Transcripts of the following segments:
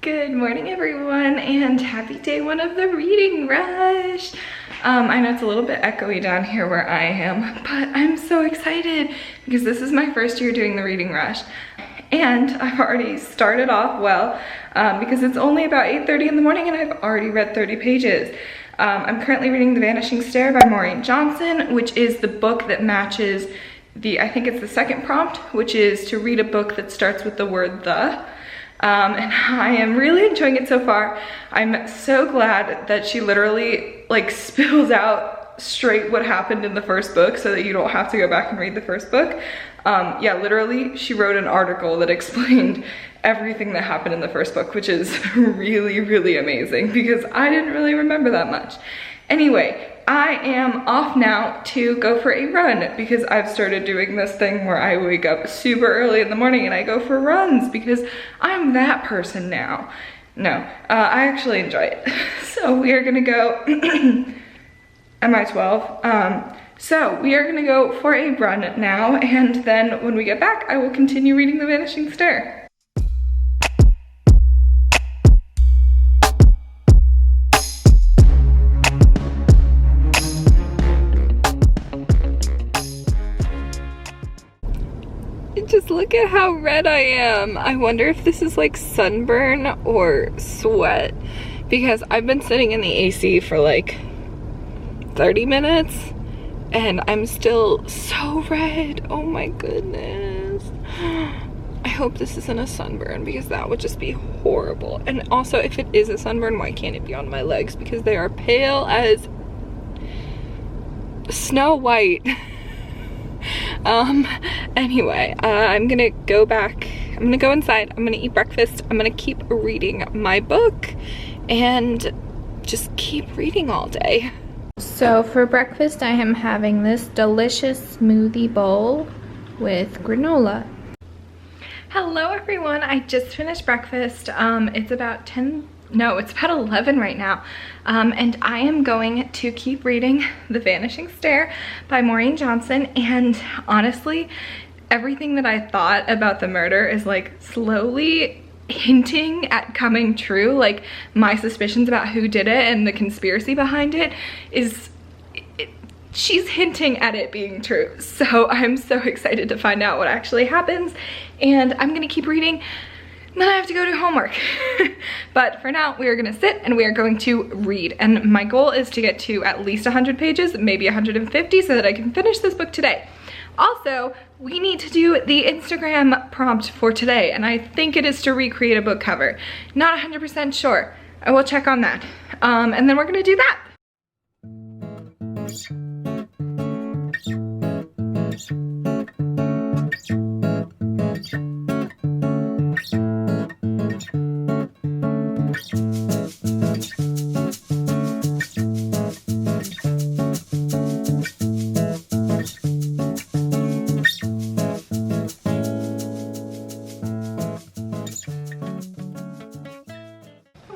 Good morning everyone, and happy day one of the reading rush. I know it's a little bit echoey down here where I am, but I'm so excited because this is my first year doing the reading rush. And I've already started off well because it's only about 8:30 in the morning and I've already read 30 pages. I'm currently reading The Vanishing Stair by Maureen, which is the book that matches I think it's the second prompt, which is to read a book that starts with the word the. And I am really enjoying it so far. I'm so glad that she literally like spills out straight what happened in the first book so that you don't have to go back and read the first book. Yeah, literally she wrote an article that explained everything that happened in the first book, which is really, really amazing because I didn't really remember that much. Anyway, I am off now to go for a run because I've started doing this thing where I wake up super early in the morning and I go for runs because I'm that person now. No, I actually enjoy it. So we are gonna go, am I 12? So we are gonna go for a run now, and then when we get back, I will continue reading The Vanishing Stair. Just look at how red I am. I wonder if this is like sunburn or sweat because I've been sitting in the AC for like 30 minutes and I'm still so red. Oh my goodness. I hope this isn't a sunburn because that would just be horrible. And also, if it is a sunburn, why can't it be on my legs? Because they are pale as Snow White. Anyway, I'm gonna go back. I'm gonna go inside. I'm gonna eat breakfast. I'm gonna keep reading my book and just keep reading all day. So for breakfast, I am having this delicious smoothie bowl with granola. Hello everyone, I just finished breakfast. It's about 11 right now. And I am going to keep reading The Vanishing Stair by Maureen, and honestly, everything that I thought about the murder is like slowly hinting at coming true. Like my suspicions about who did it and the conspiracy behind it she's hinting at it being true. So I'm so excited to find out what actually happens, and I'm gonna keep reading. Then I have to go do homework. But for now, we are gonna sit and we are going to read. And my goal is to get to at least 100 pages, maybe 150, so that I can finish this book today. Also, we need to do the Instagram prompt for today, and I think it is to recreate a book cover. Not 100% sure. I will check on that. And then we're gonna do that.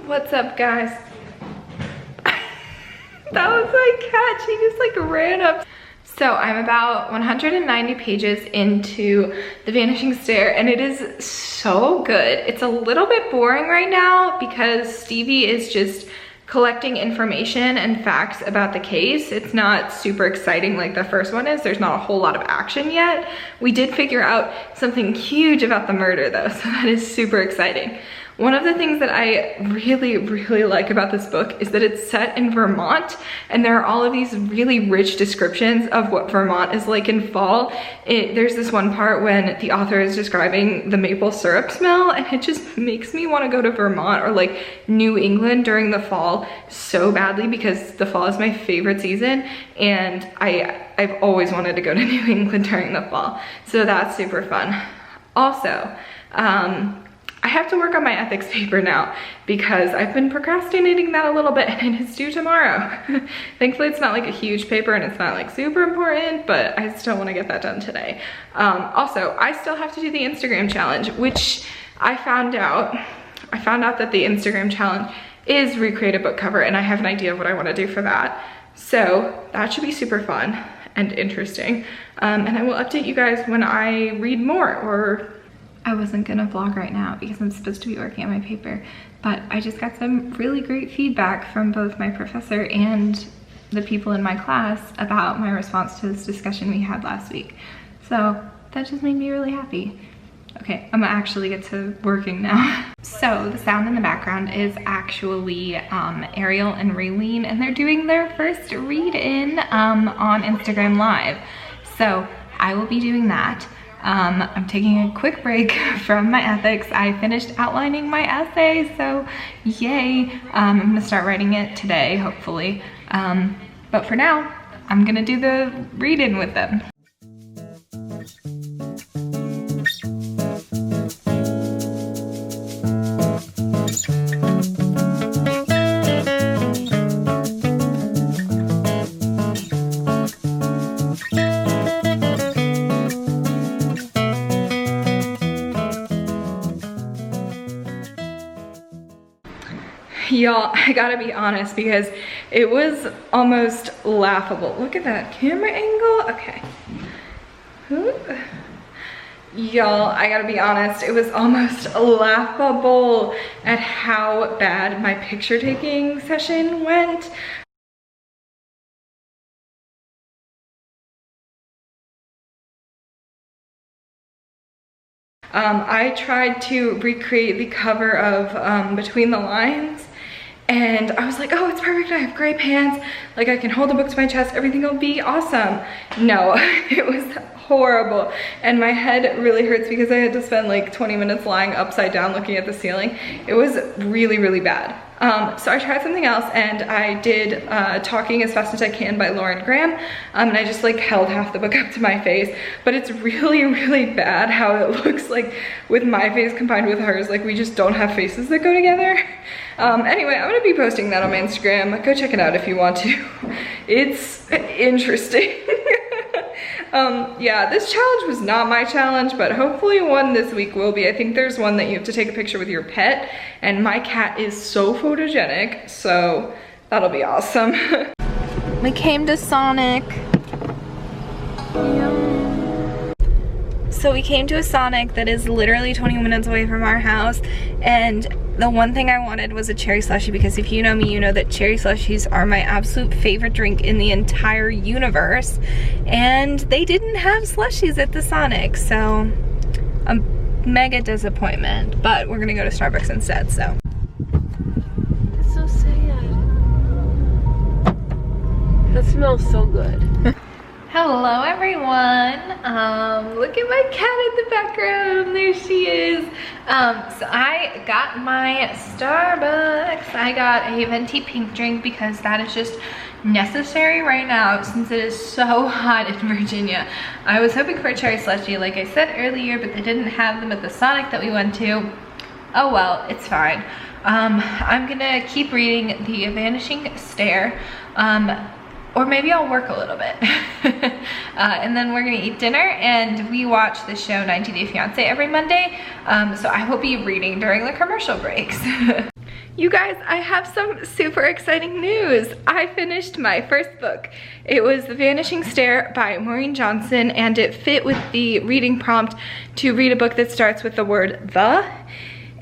What's up, guys? That was my cat. She just like ran up. So I'm about 190 pages into The Vanishing Stair, and it is so good. It's a little bit boring right now because Stevie is just collecting information and facts about the case. It's not super exciting like the first one is. There's not a whole lot of action yet. We did figure out something huge about the murder though, so that is super exciting. One of the things that I really, really like about this book is that it's set in Vermont, and there are all of these really rich descriptions of what Vermont is like in fall. There's this one part when the author is describing the maple syrup smell, and it just makes me want to go to Vermont or like New England during the fall so badly because the fall is my favorite season, and I've always wanted to go to New England during the fall. So that's super fun. Also, I have to work on my ethics paper now because I've been procrastinating that a little bit, and it is due tomorrow. Thankfully, it's not like a huge paper and it's not like super important, but I still want to get that done today. Also, I still have to do the Instagram challenge, which I found out that the Instagram challenge is recreate a book cover, and I have an idea of what I want to do for that. So that should be super fun and interesting. And I will update you guys when I read more or I wasn't gonna vlog right now because I'm supposed to be working on my paper, but I just got some really great feedback from both my professor and the people in my class about my response to this discussion we had last week. So that just made me really happy. Okay, I'm gonna actually get to working now. So the sound in the background is actually Ariel and Raylene, and they're doing their first read-in on Instagram Live. So I will be doing that. I'm taking a quick break from my ethics. I finished outlining my essay, so yay. I'm gonna start writing it today, hopefully. But for now, I'm gonna do the read-in with them. Y'all, I gotta be honest because it was almost laughable. Look at that camera angle. Okay. Y'all, I gotta be honest, it was almost laughable at how bad my picture taking session went. I tried to recreate the cover of Between the Lines, and I was like, oh, it's perfect, I have gray pants, like I can hold the book to my chest, everything will be awesome. No, it was horrible, and my head really hurts because I had to spend like 20 minutes lying upside down looking at the ceiling. It was really, really bad. So I tried something else, and I did Talking as Fast as I Can by Lauren Graham, and I just like held half the book up to my face, but it's really, really bad how it looks like with my face combined with hers, like we just don't have faces that go together. Anyway, I'm gonna be posting that on my Instagram. Go check it out if you want to. It's interesting. Yeah, this challenge was not my challenge, but hopefully one this week will be. I think there's one that you have to take a picture with your pet, and my cat is so photogenic, so that'll be awesome. We came to Sonic. So we came to a Sonic that is literally 20 minutes away from our house, and the one thing I wanted was a cherry slushie, because if you know me, you know that cherry slushies are my absolute favorite drink in the entire universe, and they didn't have slushies at the Sonic, so a mega disappointment, but we're gonna go to Starbucks instead, so. That's so sad. That smells so good. Hello everyone. Look at my cat in the background. There she is. So I got my Starbucks. I got a venti pink drink because that is just necessary right now since it is so hot in Virginia. I was hoping for a cherry slushie like I said earlier, but they didn't have them at the Sonic that we went to. Oh well, it's fine. I'm gonna keep reading the Vanishing Stair. Or maybe I'll work a little bit. And then we're gonna eat dinner, and we watch the show 90 Day Fiancé every Monday. So I will be reading during the commercial breaks. You guys, I have some super exciting news. I finished my first book. It was The Vanishing Stair by Maureen Johnson, and it fit with the reading prompt to read a book that starts with the word the.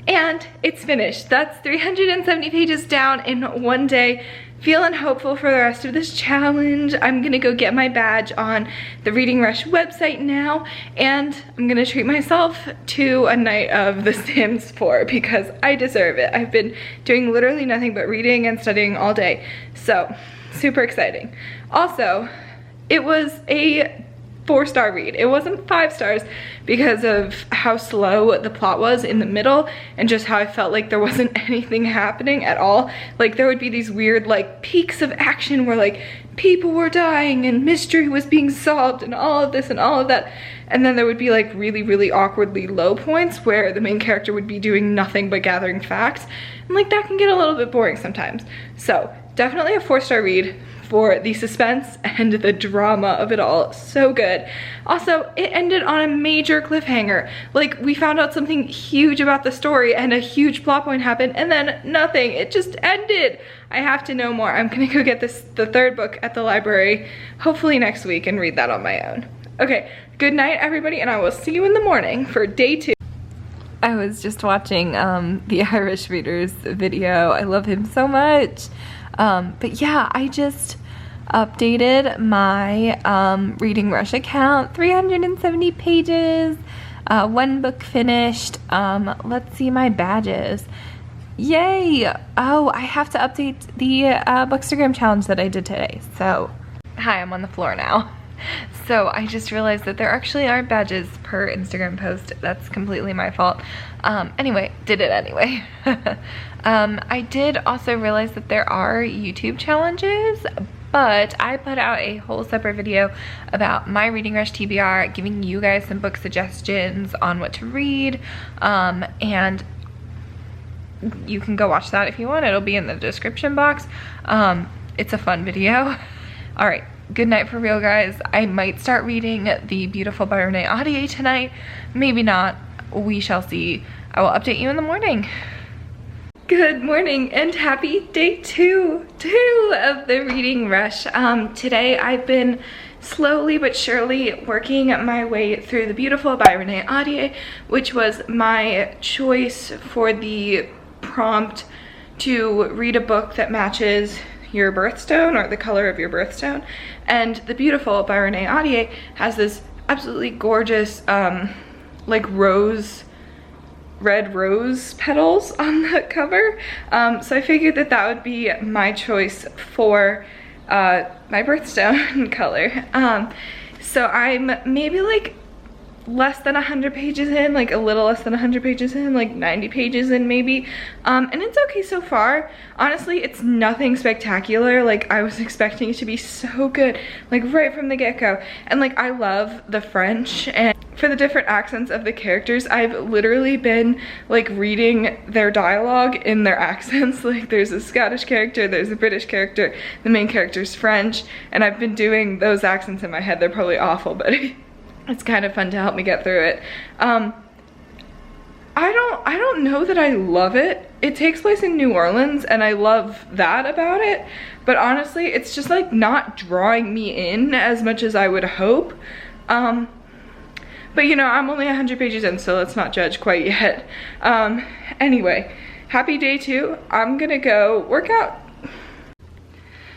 And it's finished. That's 370 pages down in one day. Feeling hopeful for the rest of this challenge. I'm gonna go get my badge on the Reading Rush website now, and I'm gonna treat myself to a night of The Sims 4 because I deserve it. I've been doing literally nothing but reading and studying all day, so super exciting. Also, it was a 4-star read. It wasn't 5 stars because of how slow the plot was in the middle and just how I felt like there wasn't anything happening at all. Like there would be these weird like peaks of action where like people were dying and mystery was being solved and all of this and all of that. And then there would be like really, really awkwardly low points where the main character would be doing nothing but gathering facts. And like that can get a little bit boring sometimes. So definitely a 4-star read for the suspense and the drama of it all. So good. Also, it ended on a major cliffhanger. Like we found out something huge about the story and a huge plot point happened and then nothing. It just ended. I have to know more. I'm gonna go get the 3rd book at the library hopefully next week and read that on my own. Okay, good night everybody, and I will see you in the morning for day 2. I was just watching the Irish Reader's video. I love him so much. But yeah, I just updated my Reading Rush account. 370 pages, one book finished. Let's see my badges. Yay! Oh, I have to update the Bookstagram challenge that I did today. So, hi, I'm on the floor now. So I just realized that there actually aren't badges per Instagram post. That's completely my fault. Anyway, did it anyway. I did also realize that there are YouTube challenges, but I put out a whole separate video about my Reading Rush TBR, giving you guys some book suggestions on what to read, and you can go watch that if you want. It'll be in the description box. It's a fun video. All right. Good night for real, guys. I might start reading The Beautiful by Renée Ahdieh tonight. Maybe not. We shall see. I will update you in the morning. Good morning and happy day two of the Reading Rush. Today I've been slowly but surely working my way through The Beautiful by Renée Ahdieh, which was my choice for the prompt to read a book that matches your birthstone or the color of your birthstone. And The Beautiful by Renée Ahdieh has this absolutely gorgeous like red rose petals on the cover. So I figured that that would be my choice for my birthstone color. So I'm maybe like less than 100 pages in, like a little less than 100 pages in, like 90 pages in maybe, and it's okay so far. Honestly, it's nothing spectacular. Like, I was expecting it to be so good, like right from the get-go. And like, I love the French, and for the different accents of the characters, I've literally been like reading their dialogue in their accents. Like, there's a Scottish character, there's a British character, the main character's French, and I've been doing those accents in my head. They're probably awful, but it's kind of fun to help me get through it. I don't know that I love it. It takes place in New Orleans and I love that about it, but honestly it's just like not drawing me in as much as I would hope. But you know, I'm only 100 pages in, so let's not judge quite yet. Anyway, happy day two. I'm gonna go work out.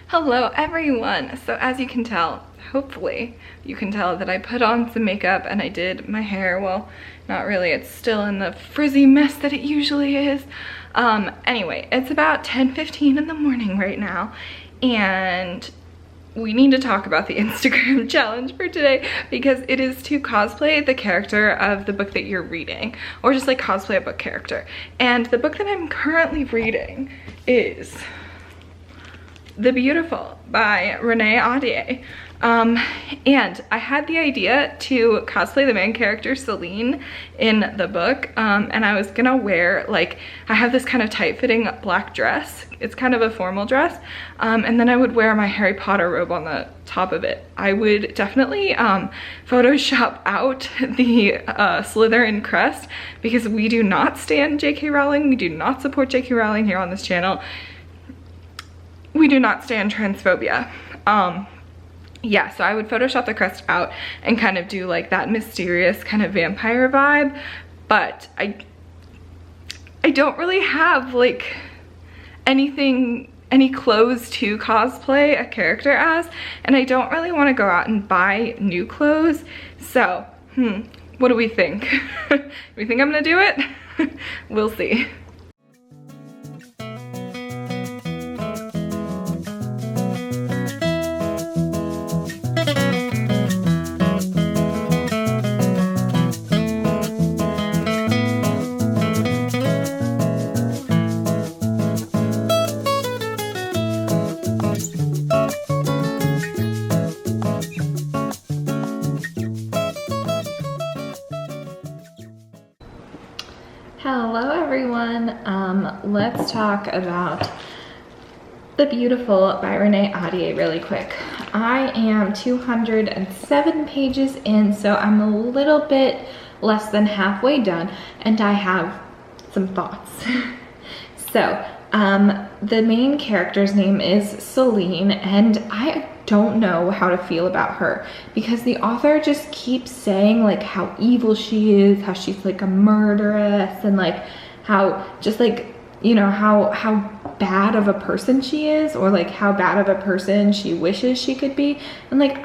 Hello everyone. So as you can tell, hopefully you can tell that I put on some makeup and I did my hair. Well, not really, it's still in the frizzy mess that it usually is. Anyway, it's about 10:15 in the morning right now, and we need to talk about the Instagram challenge for today, because it is to cosplay the character of the book that you're reading, or just like cosplay a book character. And the book that I'm currently reading is The Beautiful by Renée Ahdieh. And I had the idea to cosplay the main character Celine in the book, and I was gonna wear, like, I have this kind of tight-fitting black dress. It's kind of a formal dress, and then I would wear my Harry Potter robe on the top of it. I would definitely Photoshop out the Slytherin crest, because we do not stand J.K. Rowling. We do not support J.K. Rowling here on this channel. We do not stand transphobia. Yeah, so I would Photoshop the crest out and kind of do like that mysterious kind of vampire vibe, but I don't really have like any clothes to cosplay a character as, and I don't really want to go out and buy new clothes. So, what do we think? We think I'm gonna do it? We'll see. Hello everyone, let's talk about The Beautiful by Renée Ahdieh really quick. I am 207 pages in, so I'm a little bit less than halfway done, and I have some thoughts. So, The main character's name is Celine, and I don't know how to feel about her because the author just keeps saying like how evil she is, how she's like a murderess, and like how just like, you know, how bad of a person she is, or like how bad of a person she wishes she could be. And like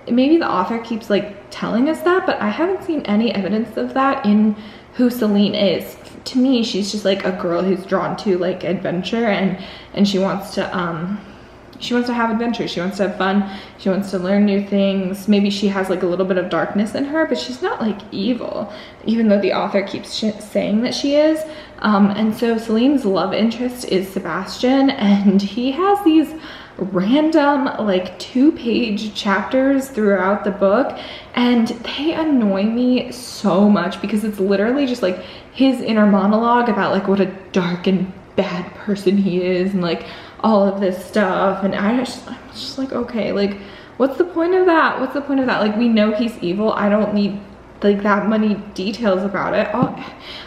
maybe the author keeps like telling us that, but I haven't seen any evidence of that in who Celine is. To me, she's just like a girl who's drawn to like adventure, and she wants to have adventure, she wants to have fun, she wants to learn new things. Maybe she has like a little bit of darkness in her, but she's not like evil, even though the author keeps saying that she is. And so Celine's love interest is Sebastian, and he has these random like 2-page chapters throughout the book, and they annoy me so much because it's literally just like his inner monologue about like what a dark and bad person he is, and like all of this stuff. And I'm just like, okay, like what's the point of that? What's the point of that? Like, we know he's evil. I don't need like that many details about it.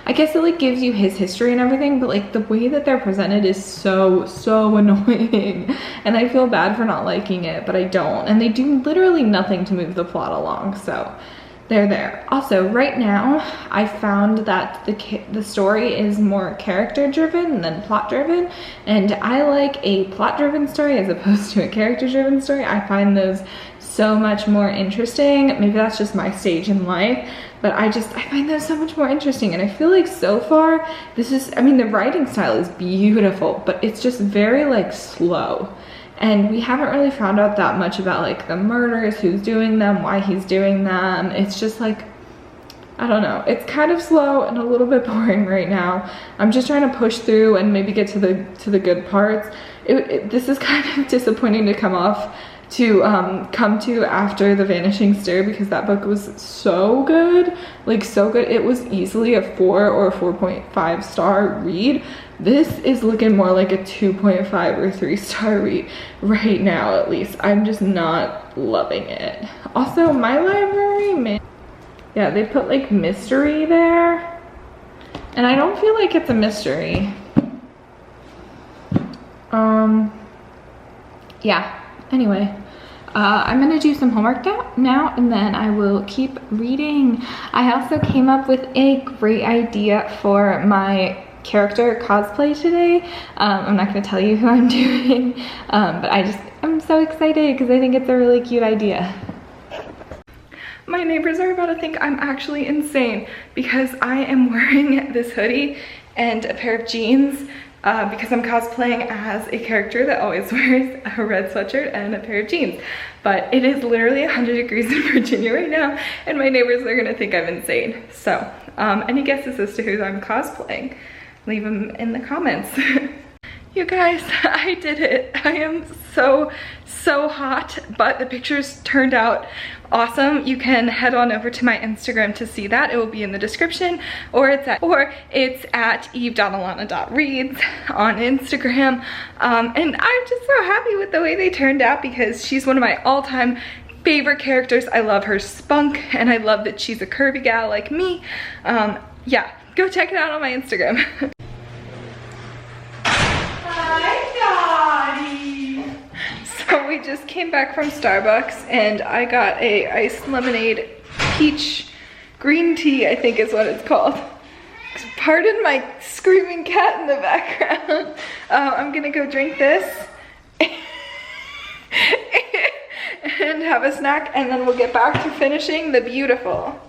I guess it like gives you his history and everything, but like the way that they're presented is so annoying, and I feel bad for not liking it, but I don't. And they do literally nothing to move the plot along, so they're there. Also, right now I found that the story is more character driven than plot driven, and I like a plot driven story as opposed to a character driven story. I find those so much more interesting. Maybe that's just my stage in life, but I find those so much more interesting. And I feel like so far this is, I mean, the writing style is beautiful, but it's just very like slow, and we haven't really found out that much about like the murders, who's doing them, why he's doing them. It's just like, I don't know, it's kind of slow and a little bit boring right now. I'm just trying to push through and maybe get to the good parts. This is kind of disappointing to come to after The Vanishing Stair, because that book was so good, like so good. It was easily a 4 or a 4.5 star read. This is looking more like a 2.5 or 3-star read right now, at least. I'm just not loving it. Also, my library, man, yeah, they put like mystery there, and I don't feel like it's a mystery. Yeah, anyway. I'm gonna do some homework now, and then I will keep reading. I also came up with a great idea for my character cosplay today. I'm not gonna tell you who I'm doing, but I'm so excited because I think it's a really cute idea. My neighbors are about to think I'm actually insane because I am wearing this hoodie and a pair of jeans because I'm cosplaying as a character that always wears a red sweatshirt and a pair of jeans. But it is literally 100 degrees in Virginia right now, and my neighbors are gonna think I'm insane. So, any guesses as to who I'm cosplaying? Leave them in the comments. You guys, I did it. I am so hot, but the pictures turned out awesome. You can head on over to my Instagram to see that. It will be in the description, or it's at eve.alana.reads on Instagram. And I'm just so happy with the way they turned out because she's one of my all-time favorite characters. I love her spunk, and I love that she's a curvy gal like me. Yeah, go check it out on my Instagram. So we just came back from Starbucks, and I got a iced lemonade peach green tea, I think is what it's called. Pardon my screaming cat in the background. I'm gonna go drink this and have a snack, and then we'll get back to finishing the beautiful.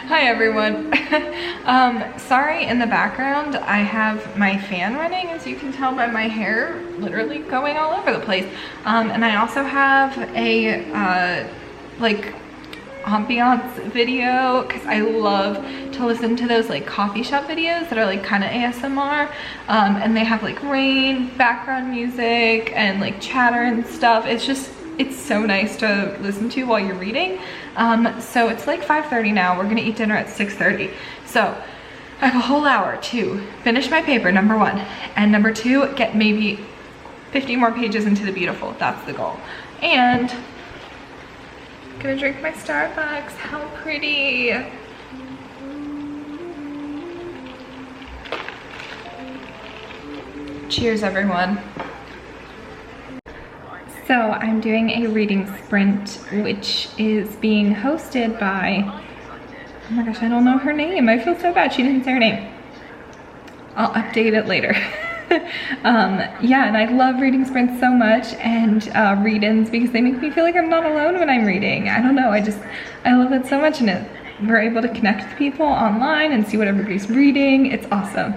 Hi everyone. Sorry, in the background I have my fan running, as you can tell by my hair literally going all over the place. And I also have a like ambiance video, because I love to listen to those like coffee shop videos that are like kind of ASMR, and they have like rain, background music, and like chatter and stuff. It's so nice to listen to while you're reading. So it's like 5:30 now. We're gonna eat dinner at 6:30. So I have a whole hour to finish my paper, number 1. And number 2, get maybe 50 more pages into the beautiful. That's the goal. And I'm gonna drink my Starbucks. How pretty. Cheers, everyone. So I'm doing a reading sprint, which is being hosted by, oh my gosh, I don't know her name. I feel so bad she didn't say her name. I'll update it later. Yeah, and I love reading sprints so much, and read-ins, because they make me feel like I'm not alone when I'm reading. I don't know, I love it so much, and we're able to connect with people online and see what everybody's reading. It's awesome.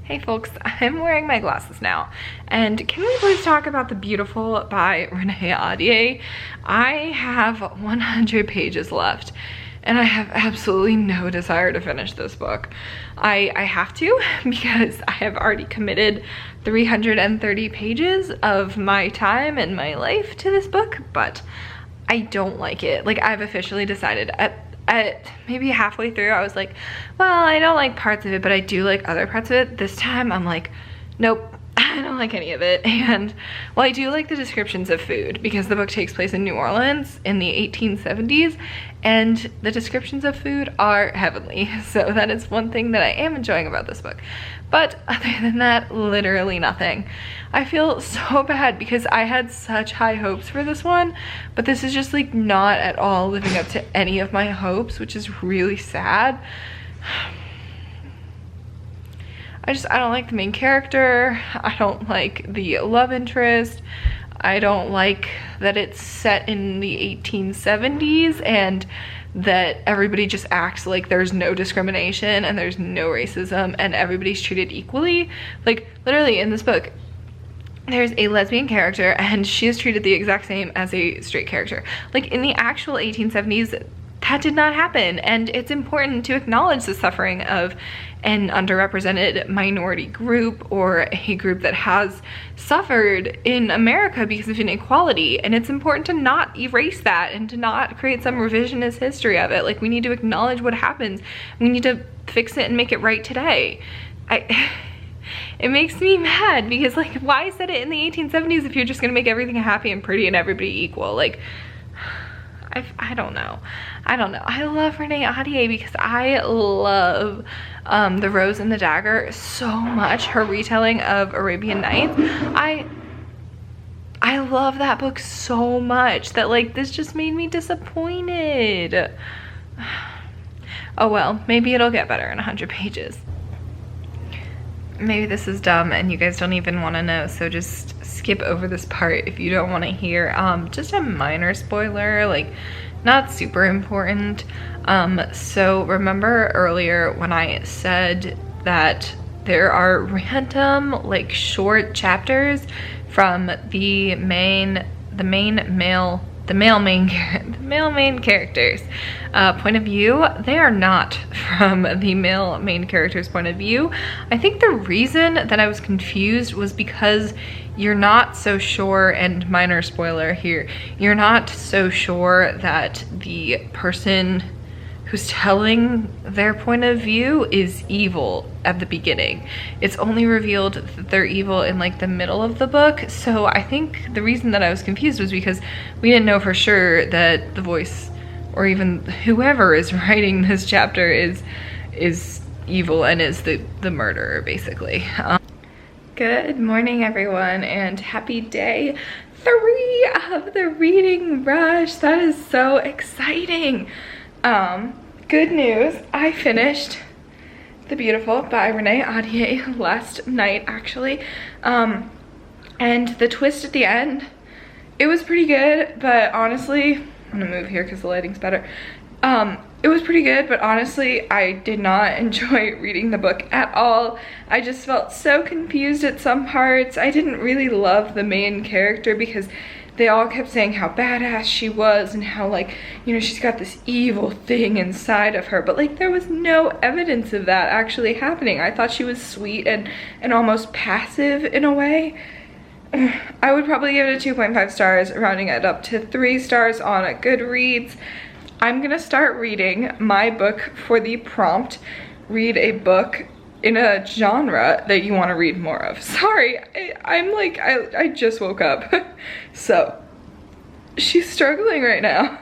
Hey folks, I'm wearing my glasses now, and can we please talk about The Beautiful by Renée Ahdieh? I have 100 pages left, and I have absolutely no desire to finish this book. I have to, because I have already committed 330 pages of my time and my life to this book, but I don't like it. Like, I've officially decided at maybe halfway through, I was like, well, I don't like parts of it, but I do like other parts of it. This time I'm like, nope, I don't like any of it. And well, I do like the descriptions of food, because the book takes place in New Orleans in the 1870s, and the descriptions of food are heavenly. So that is one thing that I am enjoying about this book. But other than that, literally nothing. I feel so bad because I had such high hopes for this one, but this is just like not at all living up to any of my hopes, which is really sad. I don't like the main character. I don't like the love interest. I don't like that it's set in the 1870s and that everybody just acts like there's no discrimination and there's no racism and everybody's treated equally. Like, literally in this book, there's a lesbian character and she is treated the exact same as a straight character. Like, in the actual 1870s, that did not happen, and it's important to acknowledge the suffering of an underrepresented minority group, or a group that has suffered in America because of inequality, and it's important to not erase that and to not create some revisionist history of it. Like, we need to acknowledge what happens. We need to fix it and make it right today. It makes me mad because, like, why set it in the 1870s if you're just gonna make everything happy and pretty and everybody equal? Like, I don't know. I love Renée Ahdieh because I love The Rose and the Dagger so much. Her retelling of Arabian Nights. I love that book so much that, like, this just made me disappointed. Oh well, maybe it'll get better in 100 pages. Maybe this is dumb and you guys don't even want to know, so just skip over this part if you don't want to hear. Just a minor spoiler, like, not super important. So remember earlier when I said that there are random, like, short chapters from the male main character's point of view? They are not from the male main character's point of view. I think the reason that I was confused was because you're not so sure, and minor spoiler here, you're not so sure that the person who's telling their point of view is evil at the beginning. It's only revealed that they're evil in, like, the middle of the book. So I think the reason that I was confused was because we didn't know for sure that the voice, or even whoever is writing this chapter, is evil and is the murderer, basically. Good morning, everyone, and happy day 3 of the reading rush. That is so exciting. Good news, I finished The Beautiful by Renée Ahdieh last night, actually. And the twist at the end, it was pretty good, but honestly, I'm gonna move here because the lighting's better. It was pretty good, but honestly, I did not enjoy reading the book at all. I just felt so confused at some parts. I didn't really love the main character because they all kept saying how badass she was and how, like, you know, she's got this evil thing inside of her, but like there was no evidence of that actually happening. I thought she was sweet and almost passive in a way. I would probably give it a 2.5 stars, rounding it up to 3 stars on a Goodreads. I'm gonna start reading my book for the prompt, read a book in a genre that you want to read more of. Sorry, I just woke up. So she's struggling right now.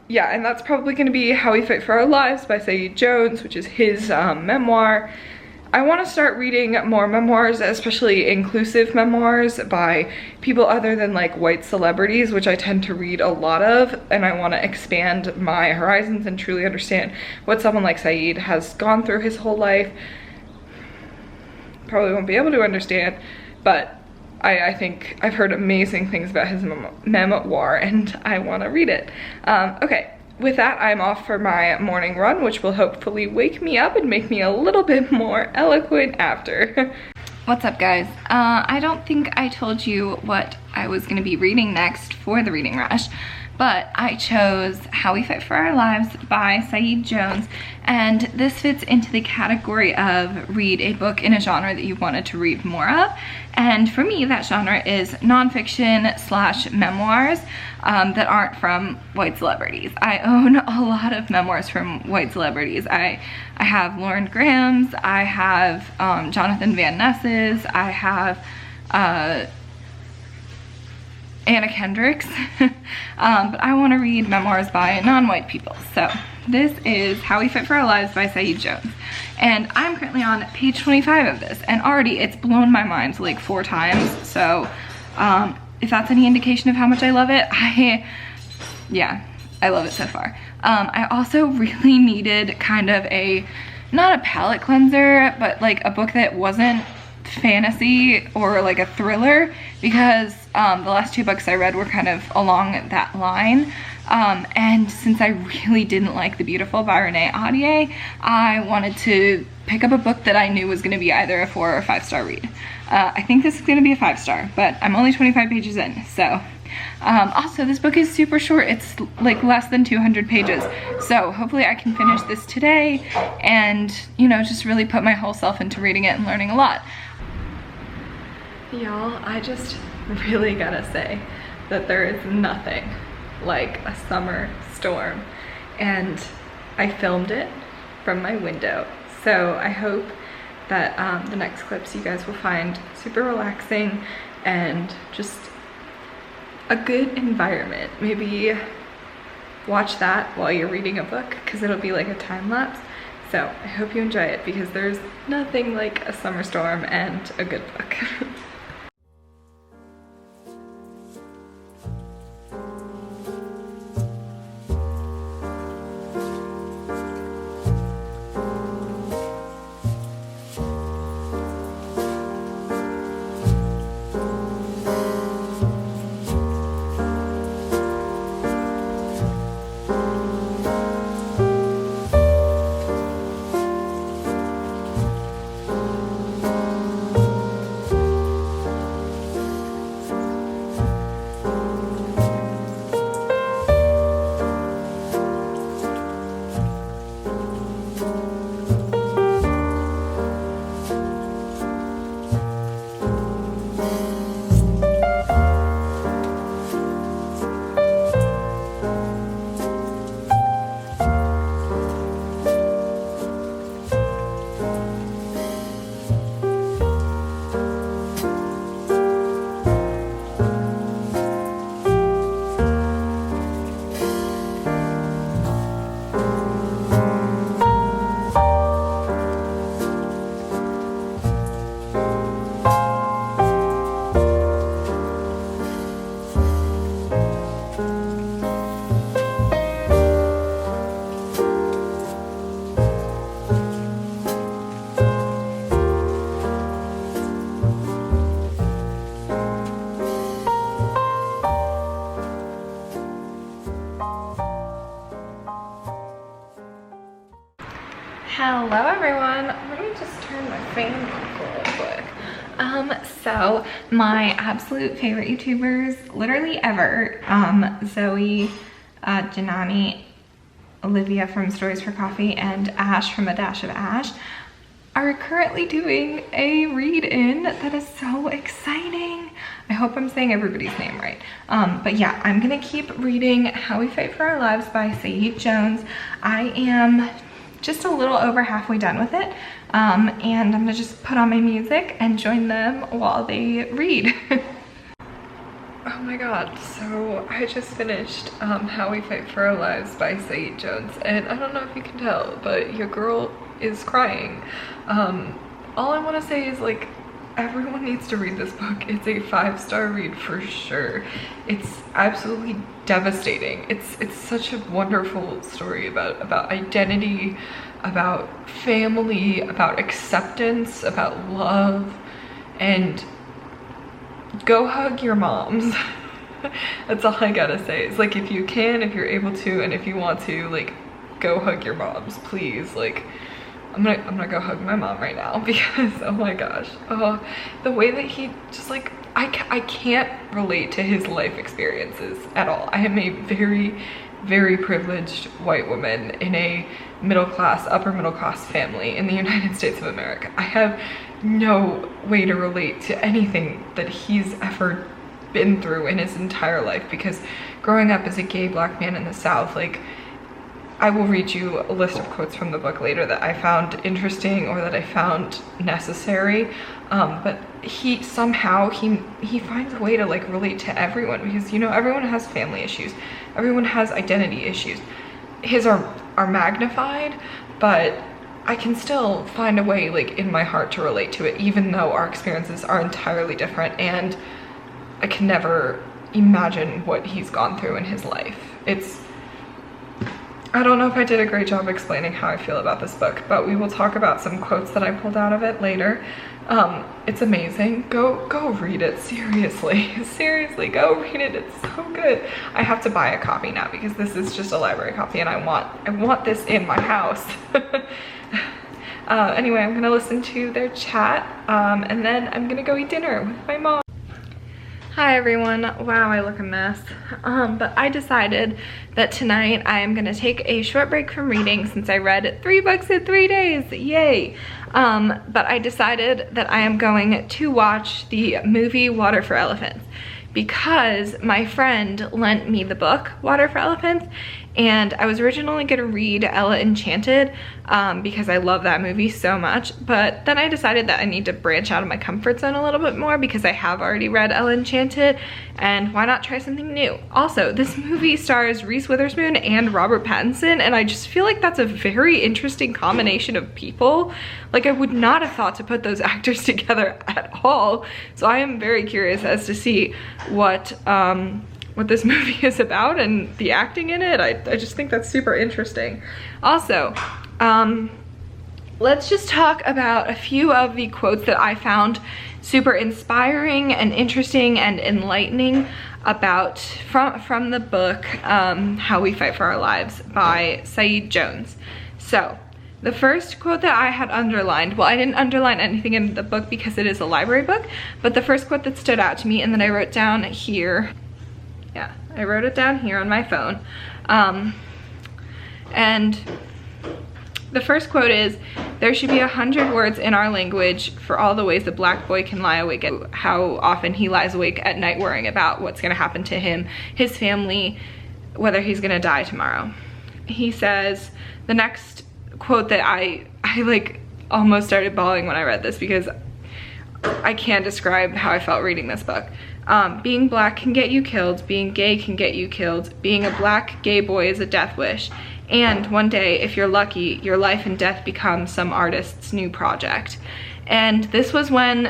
Yeah, and that's probably going to be How We Fight for Our Lives by Saeed Jones, which is his memoir. I want to start reading more memoirs, especially inclusive memoirs by people other than like white celebrities, which I tend to read a lot of, and I want to expand my horizons and truly understand what someone like Saeed has gone through his whole life. Probably won't be able to understand, but I think I've heard amazing things about his memoir and I want to read it. Okay. With that, I'm off for my morning run, which will hopefully wake me up and make me a little bit more eloquent after. What's up, guys? I don't think I told you what I was going to be reading next for the reading rush, but I chose How We Fight for Our Lives by Saeed Jones, and this fits into the category of read a book in a genre that you wanted to read more of. And for me, that genre is nonfiction / memoirs that aren't from white celebrities. I own a lot of memoirs from white celebrities. I have Lauren Graham's, I have Jonathan Van Ness's, I have Anna Kendrick's, but I want to read memoirs by non-white people. So this is How We Fight for Our Lives by Saeed Jones, and I'm currently on page 25 of this, and already it's blown my mind like 4 times. So if that's any indication of how much I love it, yeah, I love it so far. I also really needed kind of not a palate cleanser, but like a book that wasn't fantasy or like a thriller, because the last 2 books I read were kind of along that line, and since I really didn't like The Beautiful by Renée Ahdieh, I wanted to pick up a book that I knew was going to be either a 4 or 5 star read. I think this is going to be a 5 star, but I'm only 25 pages in, so also this book is super short. It's like less than 200 pages, so hopefully I can finish this today and, you know, just really put my whole self into reading it and learning a lot. Y'all, I just really gotta say that there is nothing like a summer storm, and I filmed it from my window, so I hope that the next clips you guys will find super relaxing and just a good environment. Maybe watch that while you're reading a book, because it'll be like a time lapse. So I hope you enjoy it, because there's nothing like a summer storm and a good book. Hello everyone. Let me just turn my fan off real quick. So my absolute favorite YouTubers, literally ever, Zoe, Janani, Olivia from Stories for Coffee, and Ash from A Dash of Ash, are currently doing a read-in that is so exciting. I hope I'm saying everybody's name right. But yeah, I'm gonna keep reading How We Fight for Our Lives by Saeed Jones. I am just a little over halfway done with it. And I'm gonna just put on my music and join them while they read. Oh my god, so I just finished How We Fight for Our Lives by Saeed Jones, and I don't know if you can tell, but your girl is crying. All I want to say is, like, everyone needs to read this book. It's a 5-star read for sure. It's absolutely devastating. It's such a wonderful story about identity, about family, about acceptance, about love, and go hug your moms. That's all I gotta say. It's like, if you can, if you're able to, and if you want to, like, go hug your moms, please. Like, I'm gonna go hug my mom right now because, oh my gosh, the way that he just, like, I can't relate to his life experiences at all. I am a very, very privileged white woman in a middle class, upper middle class family in the United States of America. I have no way to relate to anything that he's ever been through in his entire life, because growing up as a gay black man in the South, like, I will read you a list of quotes from the book later that I found interesting or that I found necessary, but he somehow he finds a way to, like, relate to everyone, because, you know, everyone has family issues, everyone has identity issues. His are magnified, but I can still find a way, like, in my heart to relate to it, even though our experiences are entirely different, and I can never imagine what he's gone through in his life. I don't know if I did a great job explaining how I feel about this book, but we will talk about some quotes that I pulled out of it later. It's amazing. Go read it, seriously. Seriously, go read it. It's so good. I have to buy a copy now because this is just a library copy, and I want this in my house. Anyway, I'm gonna listen to their chat, and then I'm gonna go eat dinner with my mom. Hi everyone. Wow, I look a mess. But I decided that tonight I am gonna take a short break from reading since I read 3 books in 3 days. Yay! But I decided that I am going to watch the movie Water for Elephants because my friend lent me the book Water for Elephants, and I was originally gonna read Ella Enchanted because I love that movie so much, but then I decided that I need to branch out of my comfort zone a little bit more because I have already read Ella Enchanted, and why not try something new? Also, this movie stars Reese Witherspoon and Robert Pattinson, and I just feel like that's a very interesting combination of people. Like, I would not have thought to put those actors together at all, so I am very curious as to see what this movie is about and the acting in it. I just think that's super interesting. Also, let's just talk about a few of the quotes that I found super inspiring and interesting and enlightening about from the book How We Fight for Our Lives by Saeed Jones. So the first quote that I had underlined, well, I didn't underline anything in the book because it is a library book, but the first quote that stood out to me and that I wrote down here, yeah, I wrote it down here on my phone. And the first quote is, "There should be 100 words in our language for all the ways a black boy can lie awake at how often he lies awake at night worrying about what's gonna happen to him, his family, whether he's gonna die tomorrow." He says, the next quote that I like almost started bawling when I read this because I can't describe how I felt reading this book. "Being black can get you killed, being gay can get you killed, being a black gay boy is a death wish, and one day, if you're lucky, your life and death become some artist's new project." And this was when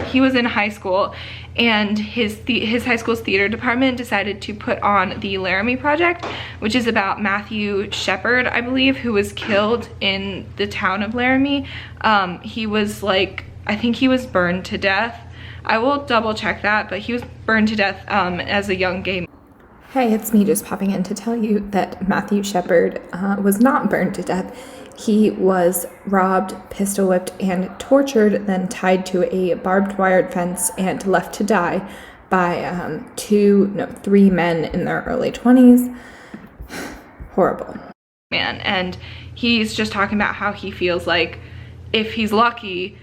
he was in high school, and his high school's theater department decided to put on the Laramie Project, which is about Matthew Shepard, I believe, who was killed in the town of Laramie. He was, like, I think he was burned to death. I will double check that, but he was burned to death as a young gay man. Hey, it's me just popping in to tell you that Matthew Shepard was not burned to death. He was robbed, pistol whipped, and tortured, then tied to a barbed wire fence and left to die by 3 men in their early 20s. Horrible. Man, and he's just talking about how he feels like if he's lucky,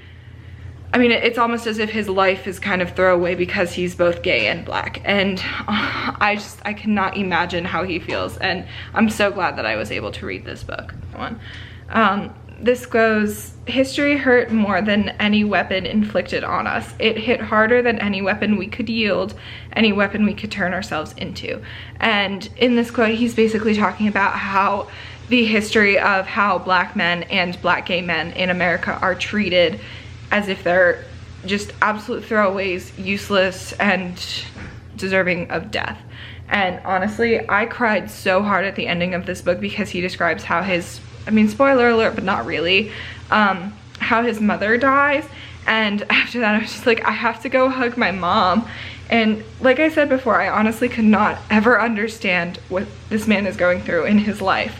I mean, it's almost as if his life is kind of throwaway because he's both gay and black. And I cannot imagine how he feels. And I'm so glad that I was able to read this book. This goes, history hurt more than any weapon inflicted on us. It hit harder than any weapon we could yield, any weapon we could turn ourselves into. And in this quote, he's basically talking about how the history of how black men and black gay men in America are treated as if they're just absolute throwaways, useless, and deserving of death. And honestly, I cried so hard at the ending of this book because he describes how his, I mean, spoiler alert, but not really, how his mother dies. And after that, I was just like, I have to go hug my mom. And like I said before, I honestly could not ever understand what this man is going through in his life.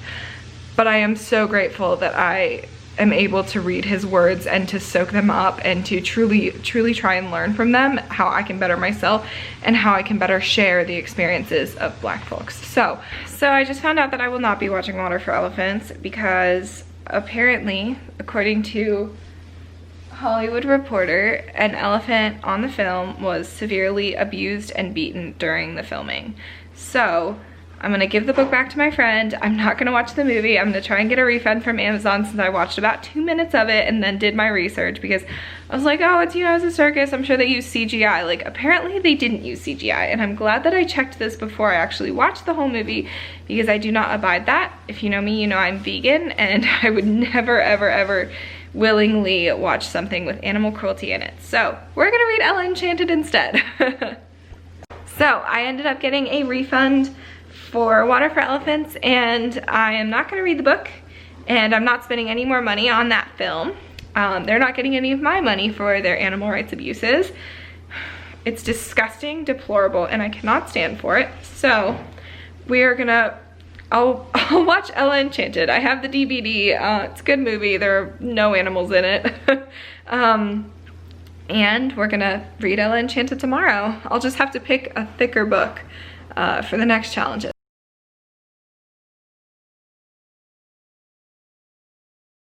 But I am so grateful that I am able to read his words and to soak them up and to truly try and learn from them how I can better myself and how I can better share the experiences of black folks. So I just found out that I will not be watching Water for Elephants because apparently, according to Hollywood Reporter, an elephant on the film was severely abused and beaten during the filming. So I'm gonna give the book back to my friend. I'm not gonna watch the movie. I'm gonna try and get a refund from Amazon since I watched about 2 minutes of it and then did my research because I was like, oh, it's, you know, it's a circus. I'm sure they use CGI. Like, apparently they didn't use CGI, and I'm glad that I checked this before I actually watched the whole movie because I do not abide that. If you know me, you know I'm vegan, and I would never, ever, ever willingly watch something with animal cruelty in it. So we're gonna read Ella Enchanted instead. So I ended up getting a refund for Water for Elephants, and I am not gonna read the book, and I'm not spending any more money on that film. They're not getting any of my money for their animal rights abuses. It's disgusting, deplorable, and I cannot stand for it. So we are gonna, I'll watch Ella Enchanted. I have the DVD, it's a good movie, there are no animals in it. And we're gonna read Ella Enchanted tomorrow. I'll just have to pick a thicker book for the next challenges.